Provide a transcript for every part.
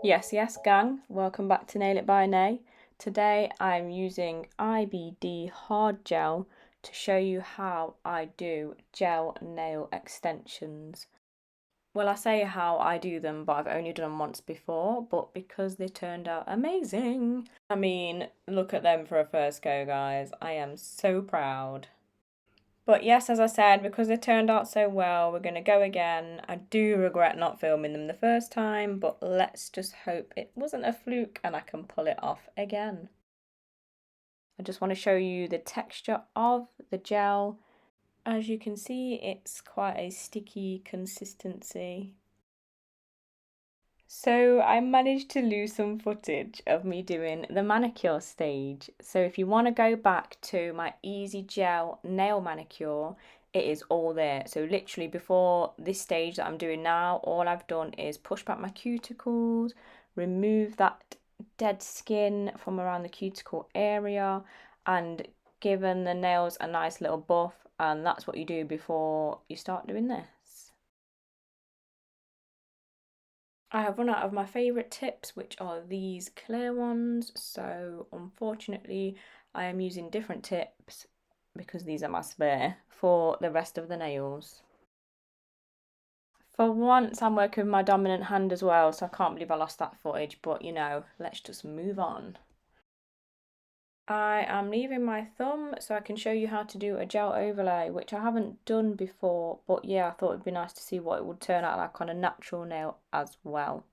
Yes, gang, welcome back to Nail It by Nay. Today I'm using IBD hard gel to show you how I do gel nail extensions. Well, I say how I do them, but I've only done them once before, but because they turned out amazing. I mean, look at them for a first go, guys. I am so proud. But yes, as I said, because they turned out so well, we're going to go again. I do regret not filming them the first time, but let's just hope it wasn't a fluke and I can pull it off again. I just want to show you the texture of the gel. As you can see, it's quite a sticky consistency. So I managed to lose some footage of me doing the manicure stage. So if you want to go back to my easy gel nail manicure, it is all there. So literally before this stage that I'm doing now, all I've done is push back my cuticles, remove that dead skin from around the cuticle area and given the nails a nice little buff, and that's what you do before you start doing this. I have run out of my favourite tips, which are these clear ones, so unfortunately I am using different tips because these are my spare for the rest of the nails. For once I'm working with my dominant hand as well, so I can't believe I lost that footage, but you know, let's just move on. I am leaving my thumb so I can show you how to do a gel overlay, which I haven't done before, but yeah, I thought it'd be nice to see what it would turn out like on a natural nail as well.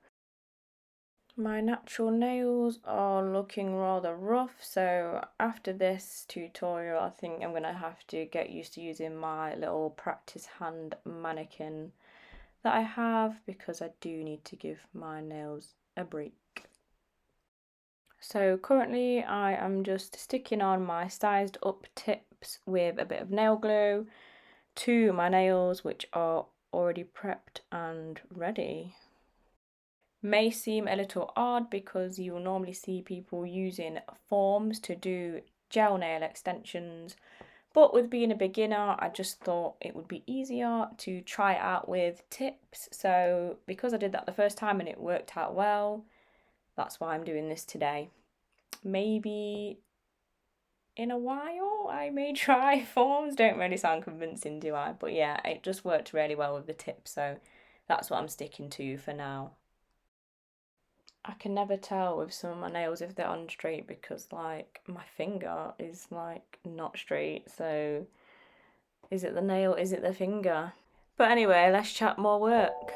My natural nails are looking rather rough, so after this tutorial I think I'm going to have to get used to using my little practice hand mannequin that I have because I do need to give my nails a break. So currently I am just sticking on my sized up tips with a bit of nail glue to my nails, which are already prepped and ready. May seem a little odd because you will normally see people using forms to do gel nail extensions, but with being a beginner I just thought it would be easier to try it out with tips. So because I did that the first time and it worked out well, that's why I'm doing this today. Maybe in a while I may try forms. Don't really sound convincing, do I? But yeah, it just worked really well with the tips, so that's what I'm sticking to for now. I can never tell with some of my nails if they're on straight because like my finger is like not straight, so is it the nail, is it the finger? But anyway, let's chat more work.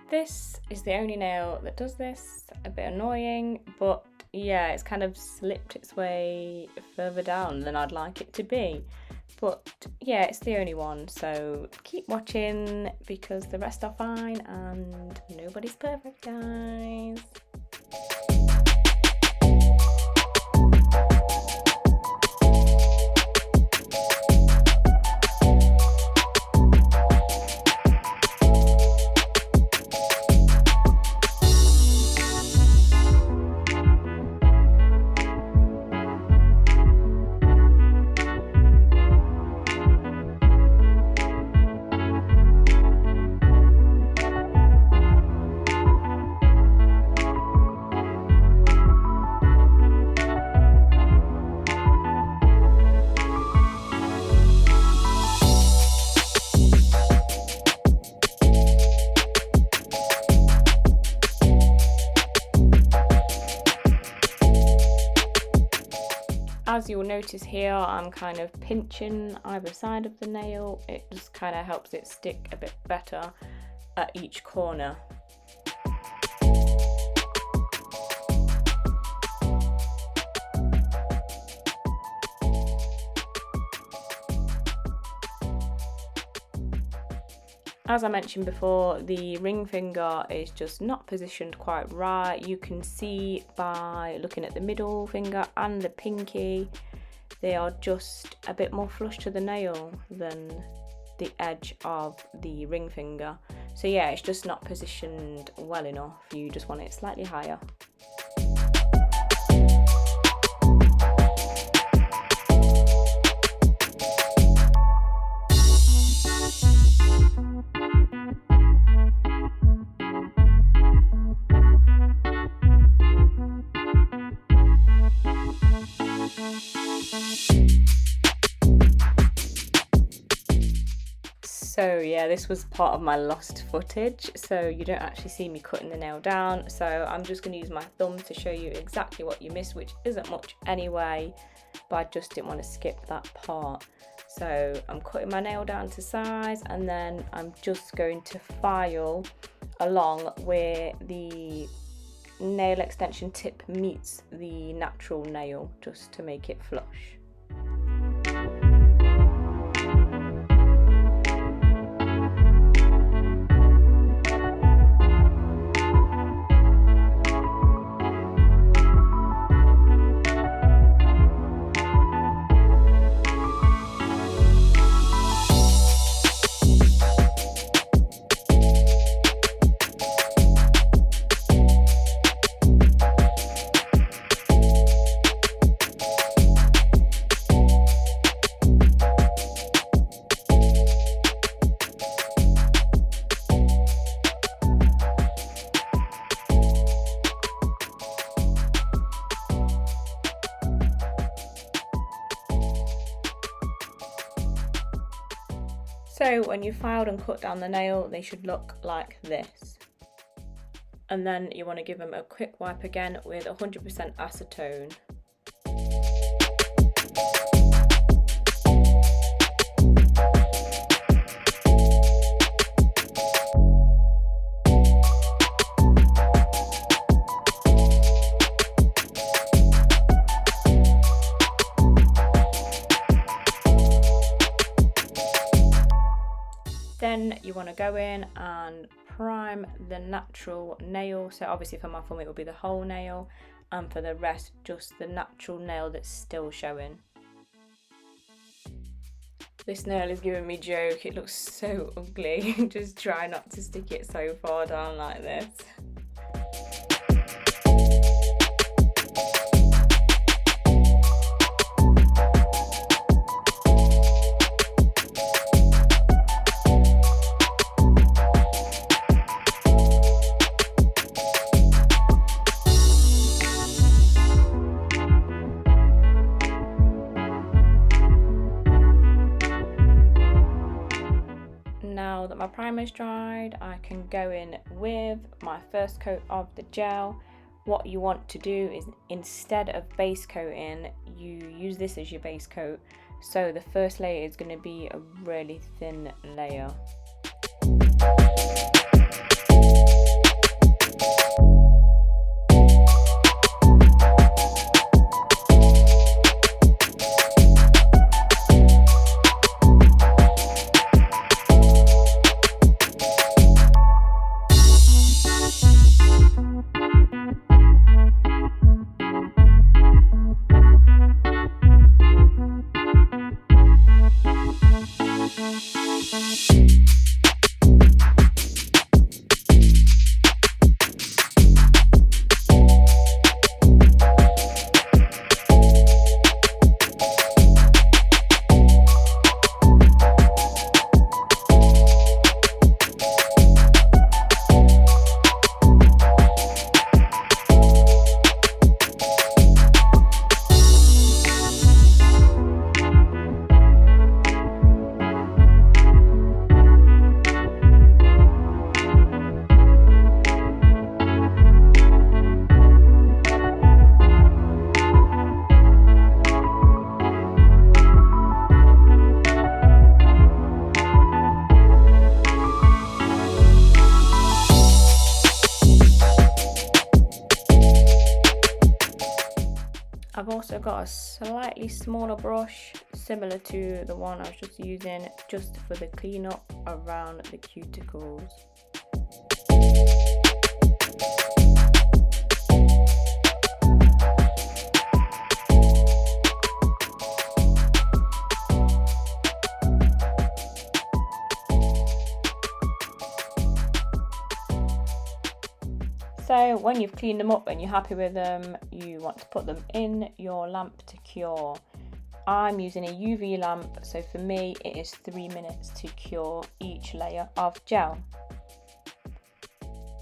This is the only nail that does this, a bit annoying, but yeah, it's kind of slipped its way further down than I'd like it to be. But yeah, it's the only one, so keep watching because the rest are fine and nobody's perfect, guys. As you'll notice here, I'm kind of pinching either side of the nail. It just kind of helps it stick a bit better at each corner. As I mentioned before, the ring finger is just not positioned quite right. You can see by looking at the middle finger and the pinky, they are just a bit more flush to the nail than the edge of the ring finger. So yeah, it's just not positioned well enough. You just want it slightly higher. So yeah, this was part of my lost footage, so you don't actually see me cutting the nail down. So I'm just going to use my thumb to show you exactly what you missed, which isn't much anyway, but I just didn't want to skip that part. So I'm cutting my nail down to size, and then I'm just going to file along where the nail extension tip meets the natural nail, just to make it flush. So when you filed and cut down the nail, they should look like this. And then you want to give them a quick wipe again with 100% acetone. Then you want to go in and prime the natural nail. So obviously for my thumb it will be the whole nail, and for the rest just the natural nail that's still showing. This nail is giving me joke, it looks so ugly. Just try not to stick it so far down like this. Now that my primer's dried, I can go in with my first coat of the gel. What you want to do is, instead of base coating, you use this as your base coat. So the first layer is going to be a really thin layer. I've also got a slightly smaller brush, similar to the one I was just using, just for the cleanup around the cuticles. So when you've cleaned them up and you're happy with them, you want to put them in your lamp to cure. I'm using a UV lamp, so for me it is 3 minutes to cure each layer of gel.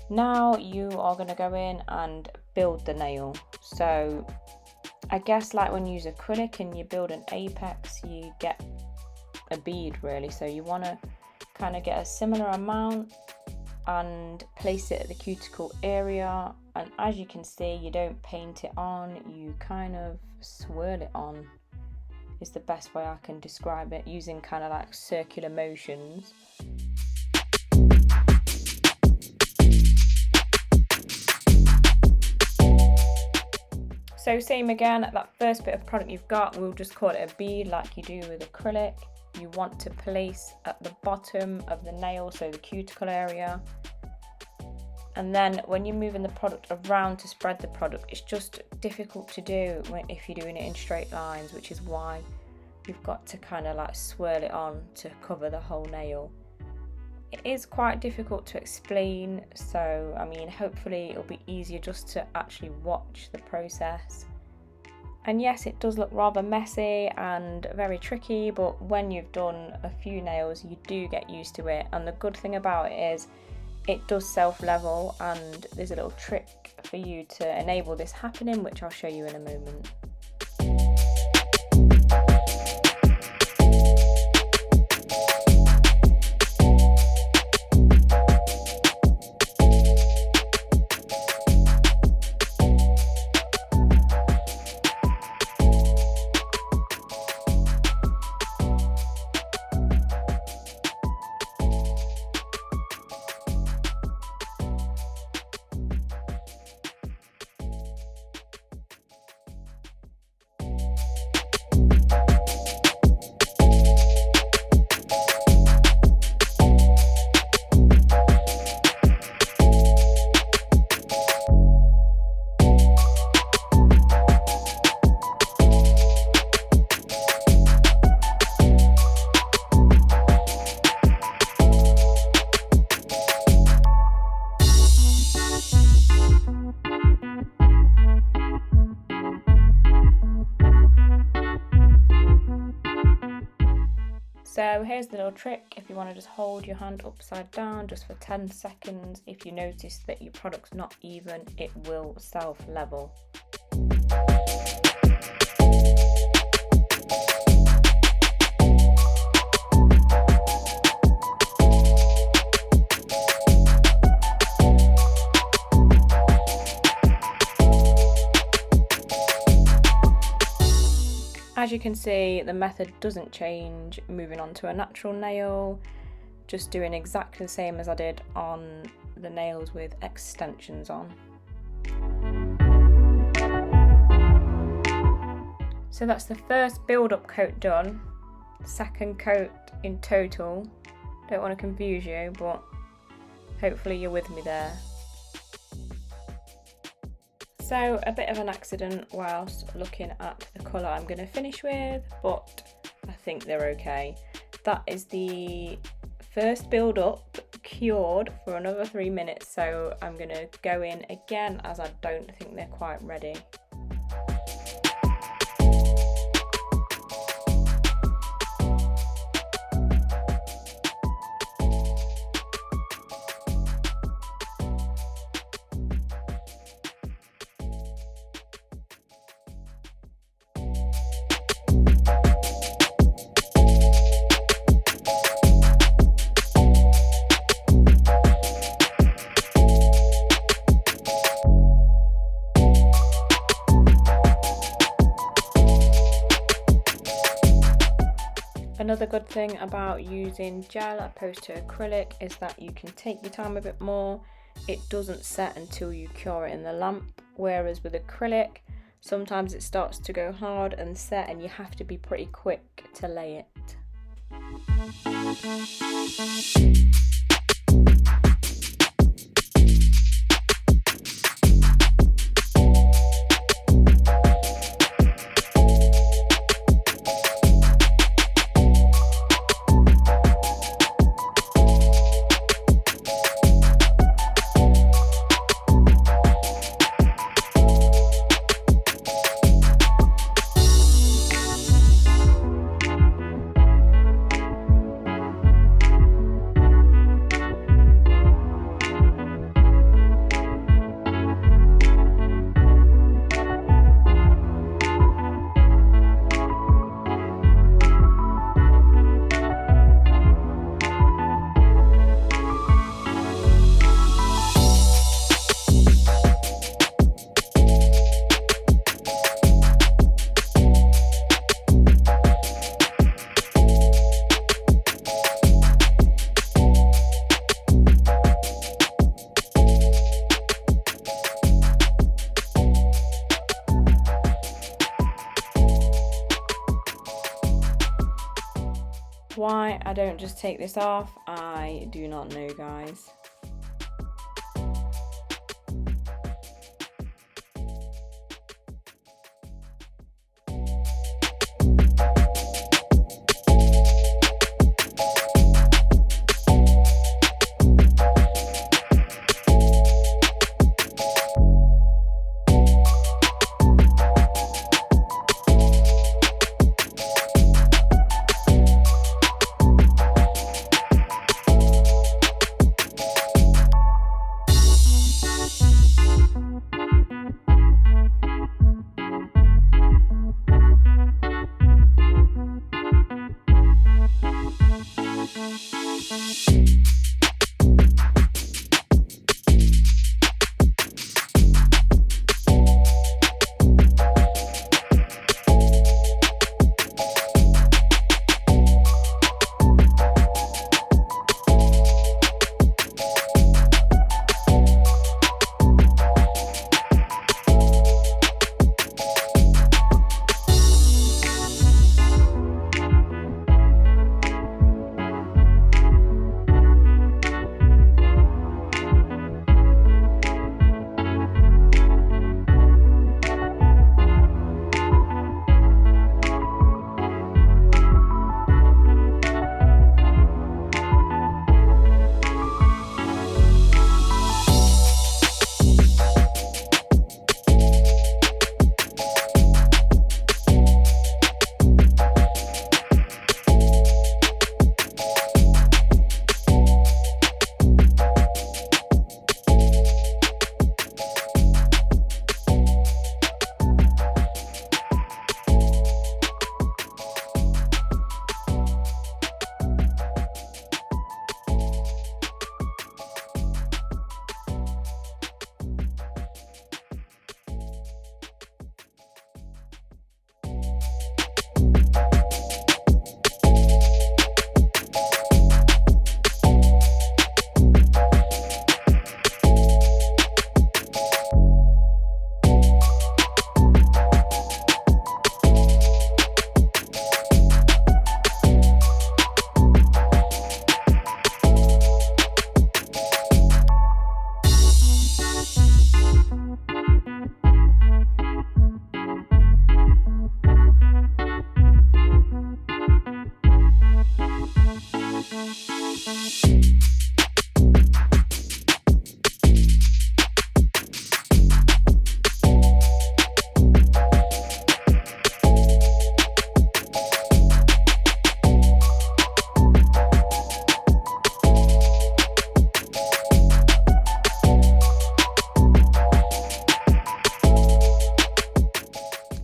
Now you are going to go in and build the nail. So I guess like when you use acrylic and you build an apex, you get a bead really. So you want to kind of get a similar amount and place it at the cuticle area, and as you can see, you don't paint it on, you kind of swirl it on, is the best way I can describe it, using kind of like circular motions. So same again, that first bit of product you've got, we'll just call it a bead like you do with acrylic. You want to place at the bottom of the nail, so the cuticle area. And then when you're moving the product around to spread the product, it's just difficult to do if you're doing it in straight lines, which is why you've got to kind of like swirl it on to cover the whole nail. It is quite difficult to explain, so I mean, hopefully it'll be easier just to actually watch the process. And yes, it does look rather messy and very tricky, but when you've done a few nails, you do get used to it. And the good thing about it is it does self-level, and there's a little trick for you to enable this happening, which I'll show you in a moment. So here's the little trick. If you want to just hold your hand upside down just for 10 seconds, if you notice that your product's not even, it will self-level. As you can see, the method doesn't change, moving on to a natural nail, just doing exactly the same as I did on the nails with extensions on. So that's the first build-up coat done, second coat in total. Don't want to confuse you, but hopefully you're with me there. So a bit of an accident whilst looking at the colour I'm going to finish with, but I think they're okay. That is the first build up cured for another 3 minutes, so I'm going to go in again as I don't think they're quite ready. Another good thing about using gel opposed to acrylic is that you can take your time a bit more. It doesn't set until you cure it in the lamp, whereas with acrylic, Sometimes it starts to go hard and set and you have to be pretty quick to lay it. Why I don't just take this off, I do not know, guys.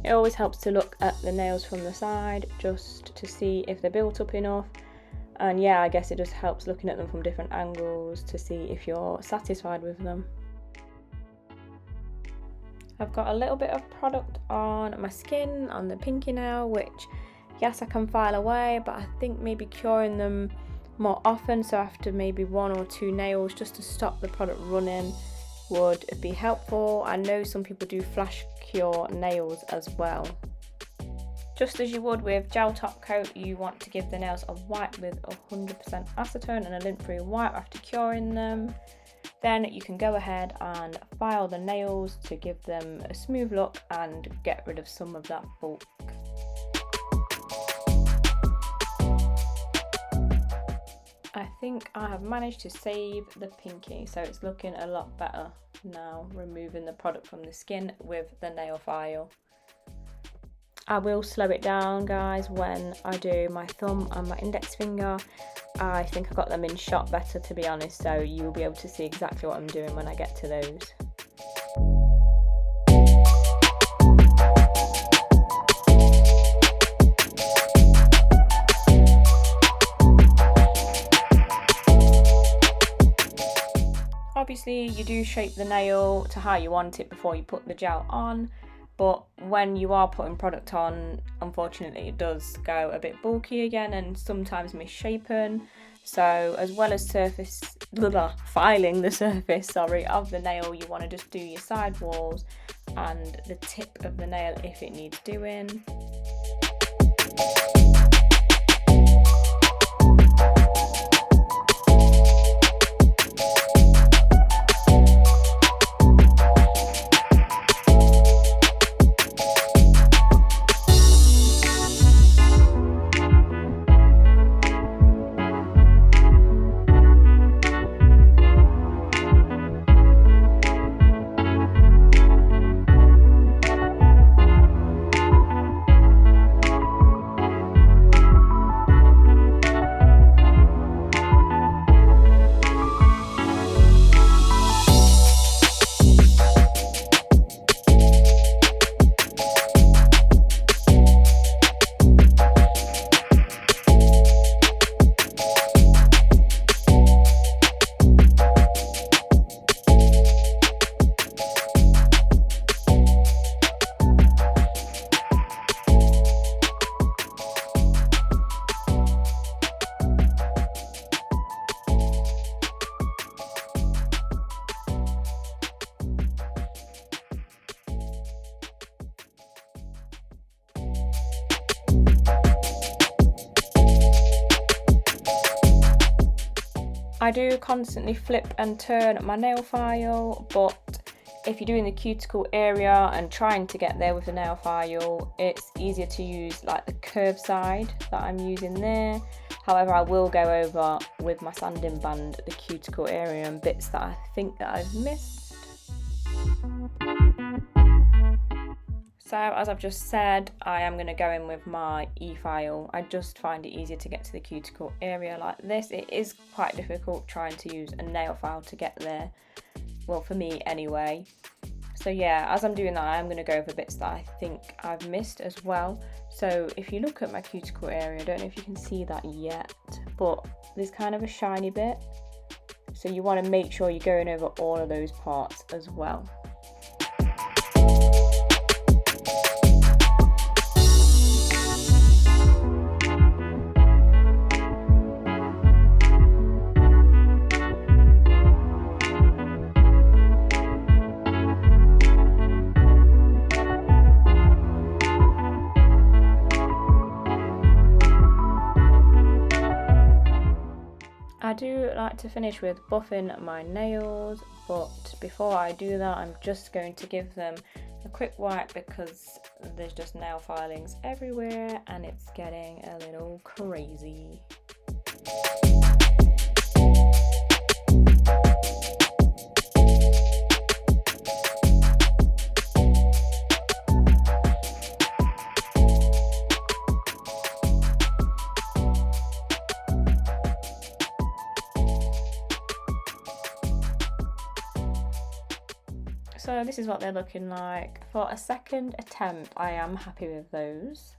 It always helps to look at the nails from the side just to see if they're built up enough, and yeah, I guess it just helps looking at them from different angles to see if you're satisfied with them. I've got a little bit of product on my skin, on the pinky nail, which yes, I can file away, but I think maybe curing them more often, so after maybe 1 or 2 nails, just to stop the product running, would be helpful. I know some people do flash cure nails as well. Just as you would with gel top coat, you want to give the nails a wipe with 100% acetone and a lint-free wipe after curing them. Then you can go ahead and file the nails to give them a smooth look and get rid of some of that bulk. I think I have managed to save the pinky, so it's looking a lot better now, removing the product from the skin with the nail file. I will slow it down, guys, when I do my thumb and my index finger. I think I got them in shot better, to be honest, so you'll be able to see exactly what I'm doing when I get to those. Obviously, you do shape the nail to how you want it before you put the gel on. But when you are putting product on, unfortunately it does go a bit bulky again and sometimes misshapen. So as well as filing the surface of the nail, you want to just do your side walls and the tip of the nail if it needs doing. I do constantly flip and turn my nail file, but if you're doing the cuticle area and trying to get there with the nail file, it's easier to use like the curved side that I'm using there. However, I will go over with my sanding band the cuticle area and bits that I think that I've missed. So as I've just said, I am going to go in with my Efile. I just find it easier to get to the cuticle area like this. It is quite difficult trying to use a nail file to get there. Well, for me anyway. So yeah, as I'm doing that, I'm going to go over bits that I think I've missed as well. So if you look at my cuticle area, I don't know if you can see that yet, but there's kind of a shiny bit. So you want to make sure you're going over all of those parts as well. I do like to finish with buffing my nails, but before I do that, I'm just going to give them a quick wipe because there's just nail filings everywhere and it's getting a little crazy. So this is what they're looking like. For a second attempt, I am happy with those.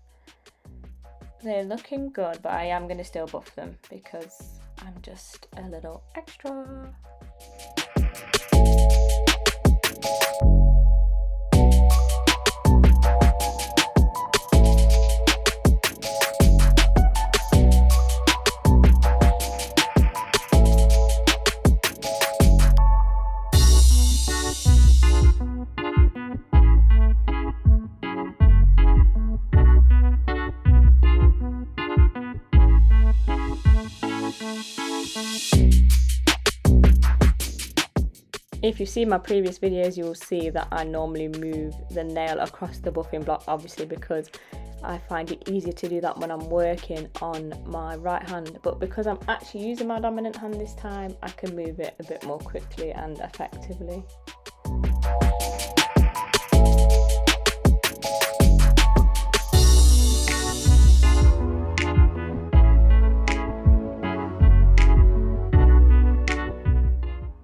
They're looking good, but I am going to still buff them because I'm just a little extra. If you see my previous videos, you will see that I normally move the nail across the buffing block, obviously because I find it easier to do that when I'm working on my right hand, but because I'm actually using my dominant hand this time, I can move it a bit more quickly and effectively.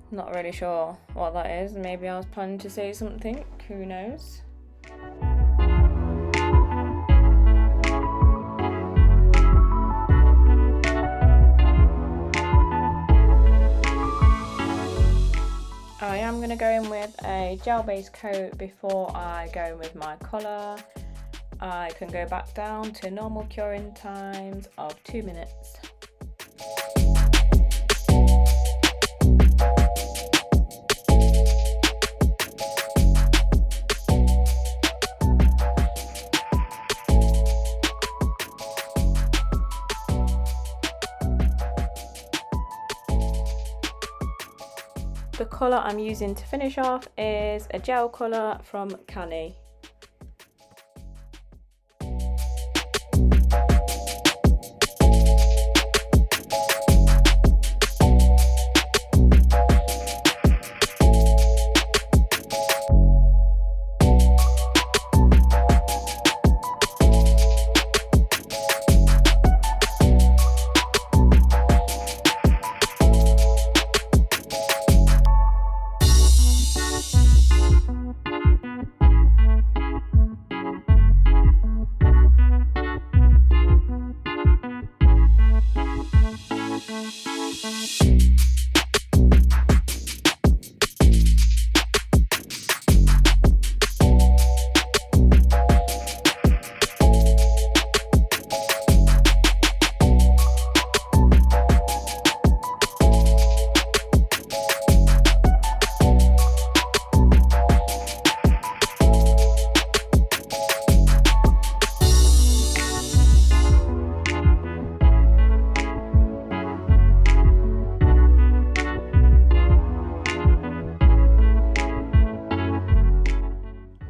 Not really sure what that is. Maybe I was planning to say something, who knows? I am going to go in with a gel based coat before I go in with my colour. I can go back down to normal curing times of 2 minutes. The colour I'm using to finish off is a gel colour from Canni.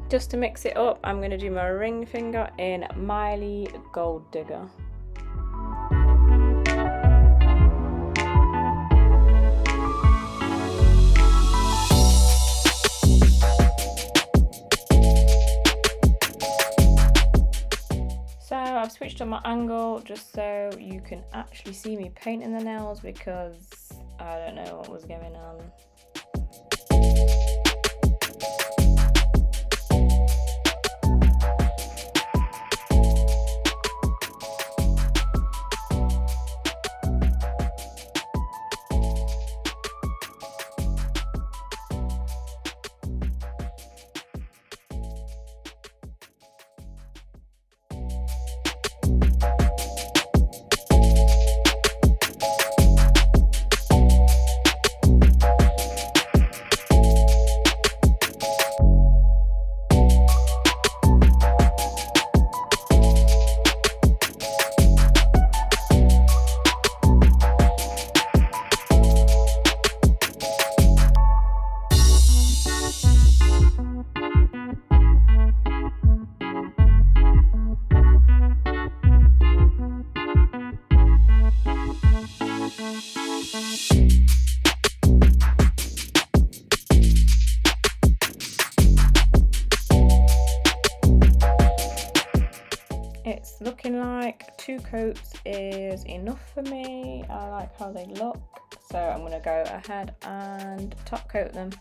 Just to mix it up, I'm going to do my ring finger in Mylee Gold Digger. So I've switched on my angle just so you can actually see me painting the nails because I don't know what was going on. It's looking like 2 coats is enough for me. I like how they look, so I'm going to go ahead and top coat them.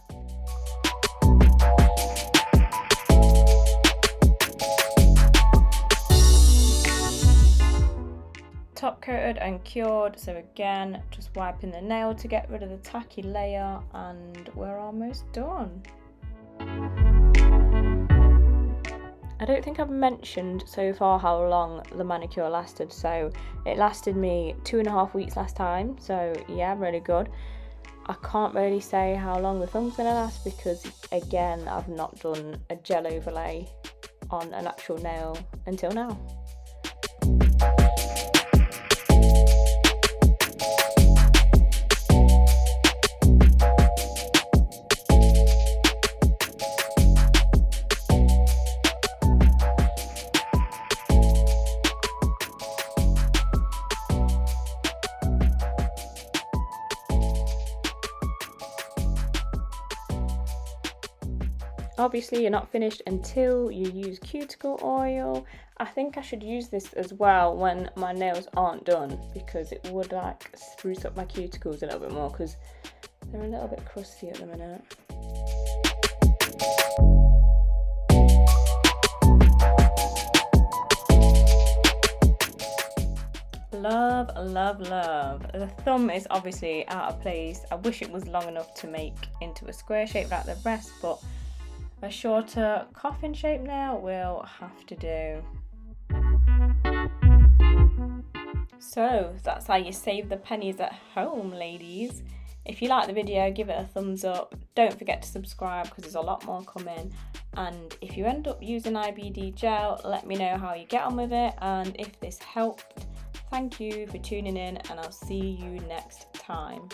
Top coated and cured, so again just wiping the nail to get rid of the tacky layer, and we're almost done. I don't think I've mentioned so far how long the manicure lasted, so it lasted me 2.5 weeks last time, so yeah, really good. I can't really say how long the film's going to last because again I've not done a gel overlay on an actual nail until now. obviously you're not finished until you use cuticle oil. I think I should use this as well when my nails aren't done, because it would like spruce up my cuticles a little bit more, because they're a little bit crusty at the minute. Love, love, love. The thumb is obviously out of place. I wish it was long enough to make into a square shape like the rest, but a shorter coffin shape now will have to do. So that's how you save the pennies at home, ladies. If you like the video, give it a thumbs up. Don't forget to subscribe, because there's a lot more coming. And if you end up using IBD gel, let me know how you get on with it, and if this helped. Thank you for tuning in, and I'll see you next time.